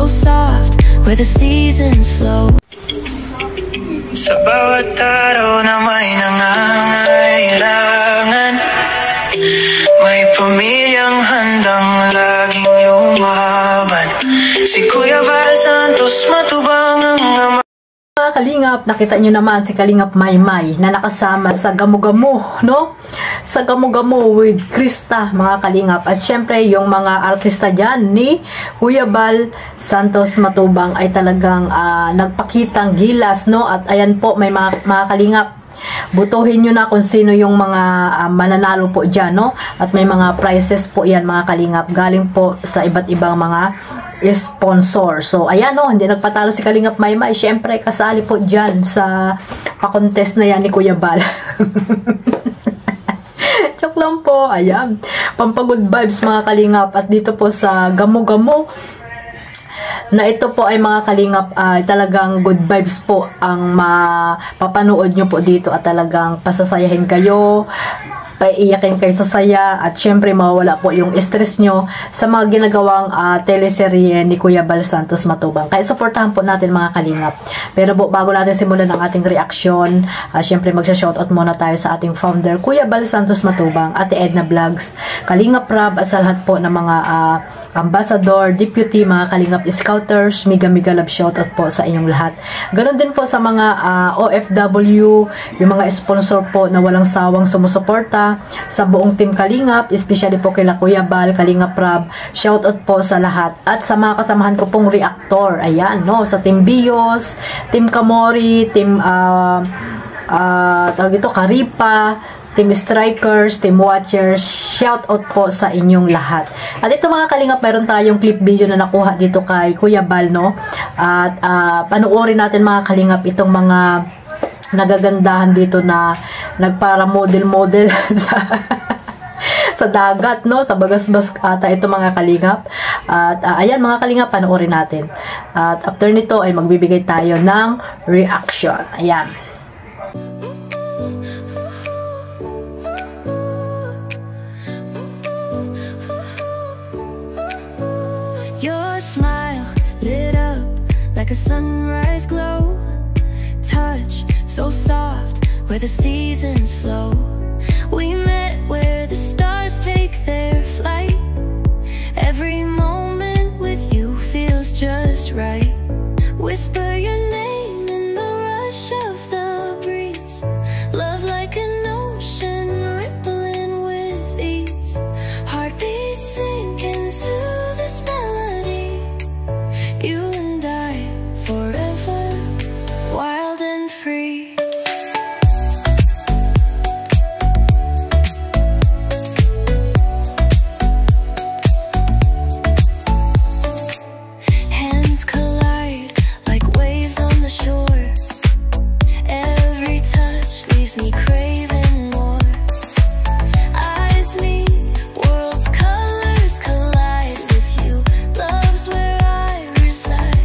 soft where the seasons flow. Sa bawat araw na may nangangailangan, may pamilyang handang laging lumaban. Si Kuya Val Santos matubang ang ama. Mga kalingap, nakita nyo naman si Kalingap Maymay na nakasama sa Gamo-Gamo, no? Sa Gamo-Gamo with Krista, mga kalingap. At syempre, yung mga artista dyan ni Kuya Val Santos Matubang ay talagang nagpakitang gilas, no? At ayan po, may mga kalingap, butuhin nyo na kung sino yung mga mananalo po dyan, no? At may mga prizes po yan, mga kalingap, galing po sa iba't ibang mga sponsor. So, ayan, no, hindi nagpatalo si Kalingap Maymay. Syempre, kasali po dyan sa pa-contest na yan ni Kuya Val. Joke lang po. Ayan. Pampagood vibes, mga kalingap. At dito po sa Gamo-Gamo, na ito po ay mga kalingap, talagang good vibes po ang mapapanood nyo po dito at talagang pasasayahin kayo, paiiyakin kayo sa saya, at syempre mawawala po yung stress nyo sa mga ginagawang teleserye ni Kuya Val Santos Matubang. Kaya supportahan po natin, mga kalingap. Pero bago natin simulan ang ating reaction, syempre magsha-shoutout muna tayo sa ating founder, Kuya Val Santos Matubang, Ate Edna Vlogs, Kalingap Rab, at sa lahat po ng mga ambassador, deputy, mga kalingap scouters, mega love shoutout po sa inyong lahat. Ganon din po sa mga OFW, yung mga sponsor po na walang sawang sumusuporta sa buong team Kalingap, especially po kay Kuya Val, Kalingap Rab, shoutout po sa lahat. At sa mga kasamahan ko pong reactor, ayan, no, sa Team Bios, Team Kamori, Team tawag ito, Karipa, Team Strikers, Team Watchers, shoutout po sa inyong lahat. At ito, mga kalingap, meron tayong clip video na nakuha dito kay Kuya Val, no? At panoorin natin, mga kalingap, itong mga nagagandahan dito na nagpara model sa sa dagat, no? Sa Bagasbas ata ito, mga kalingap. At ayan, mga kalingap, panoorin natin. At after nito ay magbibigay tayo ng reaction. Ayan. Your smile lit up like a sunrise glow. Touch so soft where the seasons flow. We met where the stars take their flight. Every moment with you feels just right. Whisper your name in the rush of the breeze. Love like an ocean rippling with ease. Heartbeats sink into this melody. You and I forever, wild and free. Hands collide like waves on the shore. Every touch leaves me craving more. Eyes meet, worlds colors collide with you. Love's where I reside.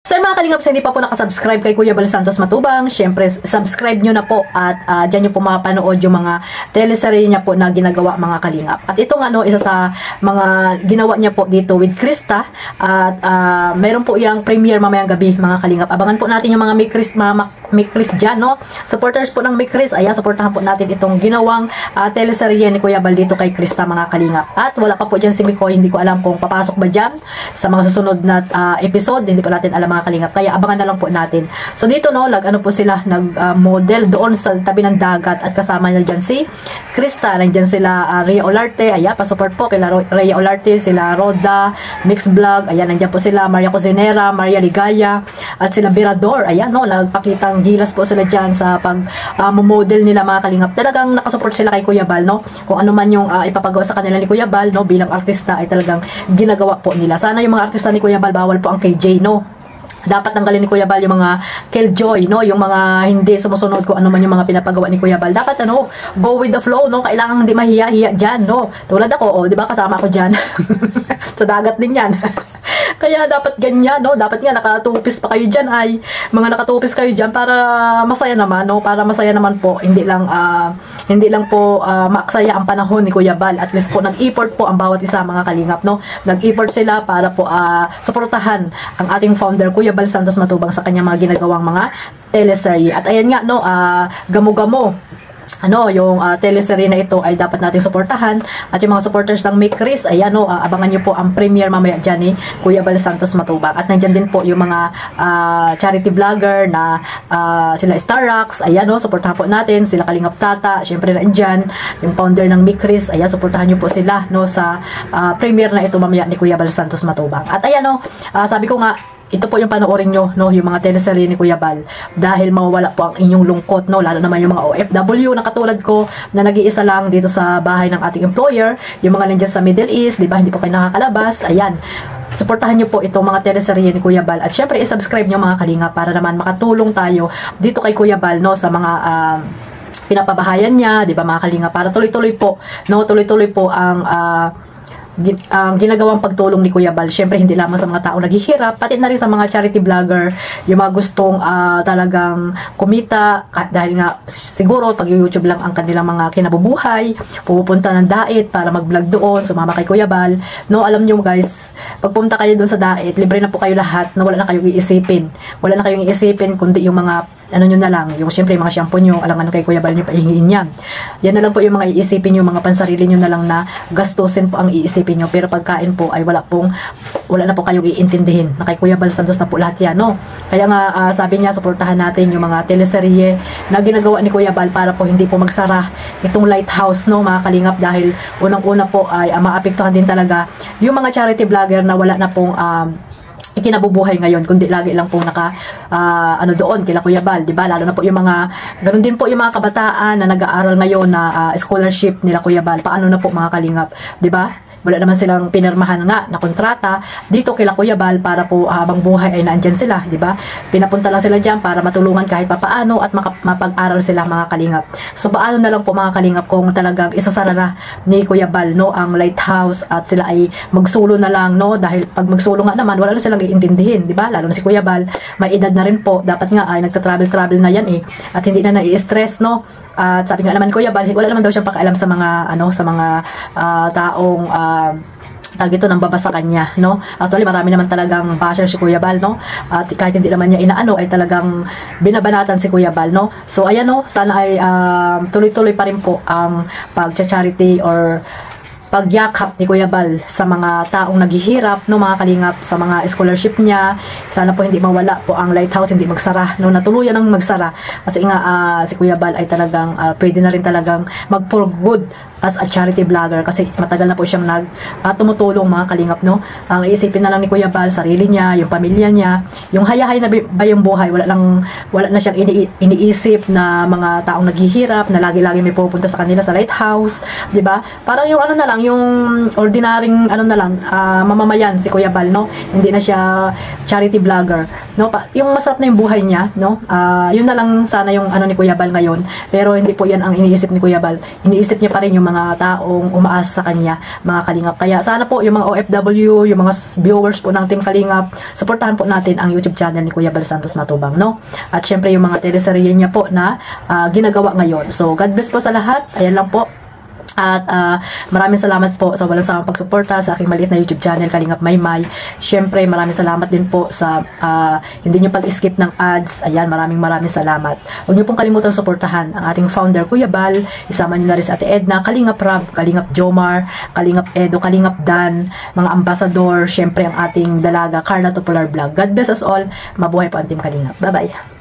So mga kalingap, sa hindi pa po nakasubscribe kay Kuya Bal Santos Matubang, syempre subscribe nyo na po at dyan nyo po mapanood yung mga teleserye niya po na ginagawa mga kalingap. At ito nga no, isa sa mga ginawa niya po dito with Krista at meron po yung premiere mamayang gabi mga kalingap. Abangan po natin yung mga May Chris dyan, no? Supporters po ng May Chris, ayan, supportahan po natin itong ginawang teleserye ni Kuya Bal dito kay Krista mga kalingap. At wala pa po dyan si Mikoy, hindi ko alam kung papasok ba dyan sa mga susunod na episode, hindi pa natin alam mga kalingap, kaya abangan na lang po natin. So dito no, ano po sila, nag-model doon sa tabi ng dagat at kasama niya dyan si Krista, nandyan sila Rhea Olarte, ayan, pasupport po kila Rhea Olarte, sila Roda, Mix Vlog, ayan, nandyan po sila Maria Cosinera, Maria Ligaya, at sila Birador, ayan no, nagpakitang gilas po sila dyan sa pag-model nila mga kalingap. Talagang nakasupport sila kay Kuya Bal, no? Kung ano man yung ipapagawa sa kanila ni Kuya Bal, no, bilang artista ay talagang ginagawa po nila. Sana yung mga artista ni Kuya Bal, bawal po ang KJ, no? Dapat tanggalin ni Kuya Bal yung mga killjoy, no? Yung mga hindi sumusunod kung ano man yung mga pinapagawa ni Kuya Bal. Dapat go with the flow, no? Kailangan hindi mahiya-hiya dyan, no? Tulad ako, di ba, kasama ako dyan. Sa dagat din yan. Kaya dapat ganyan, no? Dapat nga nakatupis pa kayo dyan, ay mga nakatupis kayo dyan para masaya naman, no? Para masaya naman po, hindi lang po maaksaya ang panahon ni Kuya Bal. At least po nag-effort po ang bawat isa mga kalingap, no? Nag-effort sila para po suportahan ang ating founder Kuya Bal Santos Matubang sa kanyang mga ginagawang mga teleserye. At ayan nga, no, Gamo-Gamo, yung teleserye na ito ay dapat nating suportahan. At yung mga supporters ng May Chris, ayan no, abangan nyo po ang premiere mamaya dyan ni Kuya Bal Santos Matubang. At nandyan din po yung mga charity vlogger na sila Starrocks, ayan no, suportahan po natin sila Kalingap Tata, syempre nandyan yung founder ng May Chris, ayan, suportahan nyo po sila no sa premiere na ito mamaya ni Kuya Bal Santos Matubang. At ayan no, sabi ko nga, ito po yung panoorin nyo, no, yung mga teleserye ni Kuya Bal, dahil mawawala po ang inyong lungkot, no, lalo naman yung mga OFW na katulad ko na nag-iisa lang dito sa bahay ng ating employer, yung mga nandiyan sa Middle East, di ba, hindi po kayo nakakalabas, ayan, suportahan nyo po itong mga teleserye ni Kuya Bal at syempre i-subscribe nyo mga kalinga para naman makatulong tayo dito kay Kuya Bal, no, sa mga pinapabahayan niya, di ba mga kalinga, para tuloy-tuloy po, no, tuloy-tuloy po ang ginagawang pagtulong ni Kuya Bal. Syempre hindi lamang sa mga tao naghihirap, pati na rin sa mga charity vlogger, yung mga gustong talagang kumita dahil nga siguro pag YouTube lang ang kanilang mga kinabubuhay, pupunta ng Dait para mag-vlog doon, sumama kay Kuya Bal, no, alam nyo guys, pagpunta kayo doon sa Dait, libre na po kayo lahat, no, wala na kayong iisipin kundi yung mga nyo na lang, yung syempre mga shampoo nyo, alangan kay Kuya Bal nyo pahihiin yan. Yan na lang po yung mga iisipin nyo, mga pansarili nyo na lang na gastusin po ang iisipin nyo, pero pagkain po ay wala na po kayong iintindihin na kay Kuya Bal Santos na po lahat yan, no? Kaya nga sabi niya, suportahan natin yung mga teleserye na ginagawa ni Kuya Bal para po hindi po magsara itong lighthouse, no, mga kalingap, dahil unang-una po ay maapektuhan din talaga yung mga charity vlogger na wala na pong ikinabubuhay ngayon, kundi lagi lang po doon kila Kuya Bal, di ba? Lalo na po yung mga ganun din po yung mga kabataan na nag-aaral ngayon na scholarship nila Kuya Bal. Paano na po mga kalingap, di ba? Wala naman silang pinirmahan nga na kontrata dito kila Kuya Bal para po habang buhay ay naandyan sila, di ba? Pinapunta lang sila diyan para matulungan kahit papaano at mapag-aral sila mga kalingap. So paano na lang po mga kalingap kung talagang isasara na ni Kuya Bal, no, ang lighthouse at sila ay magsulo na lang, no, dahil pag magsulo nga naman wala na silang iintindihin, di ba? Lalo na si Kuya Bal, may edad na rin po, dapat nga ay nagta-travel na yan at hindi na nai-stress, no. At sabi nga naman Kuya Bal, wala naman daw siyang pakialam sa mga taong ito nang babasa kanya, no. Actually marami naman talagang basher si Kuya Bal, no. At kahit hindi naman niya inaano ay talagang binabanatan si Kuya Bal, no. So ayan, no, sana ay tuloy-tuloy pa rin po ang pag-charity or pagyakap ni Kuya Bal sa mga taong naghihirap, no, mga kalingap, sa mga scholarship niya. Sana po hindi mawala po ang lighthouse, hindi magsara, no, natuluyan ng magsara kasi nga si Kuya Bal ay talagang pwede na rin talagang mag-for good as a charity vlogger kasi matagal na po siyang tumutulong mga kalingap, no. Ang iisipin na lang ni Kuya Bal sarili niya, yung pamilya niya, yung hayahay na bayang buhay, wala na siyang iniisip na mga taong naghihirap na lagi-lagi may pupunta sa kanila sa lighthouse, di ba? Parang yung na lang, yung ordinaryong mamamayan si Kuya Bal, no. Hindi na siya charity vlogger, no. Yung masarap na yung buhay niya, no. Yun na lang sana yung ni Kuya Bal ngayon, pero hindi po yan ang iniisip ni Kuya Bal. Iniisip niya pa rin yung mga taong umaasa sa kanya, mga Kalingap. Kaya sana po yung mga OFW, yung mga viewers po ng Team Kalingap, suportahan po natin ang YouTube channel ni Kuya Bal Santos Matubang, no? At syempre yung mga teleserye niya po na ginagawa ngayon. So God bless po sa lahat. Ayan lang po. At maraming salamat po sa walang sawang pagsuporta sa aking maliit na YouTube channel, Kalingap Maymay. Syempre, maraming salamat din po sa hindi nyo pag-skip ng ads. Ayan, maraming salamat. Huwag nyo pong kalimutan suportahan ang ating founder, Kuya Bal. Isama nyo na rin si Ate Edna, Kalingap Rab, Kalingap Jomar, Kalingap Edo, Kalingap Dan, mga ambasador, syempre ang ating dalaga, Carla Topolar Vlog. God bless us all. Mabuhay po ang Team Kalingap. Bye-bye.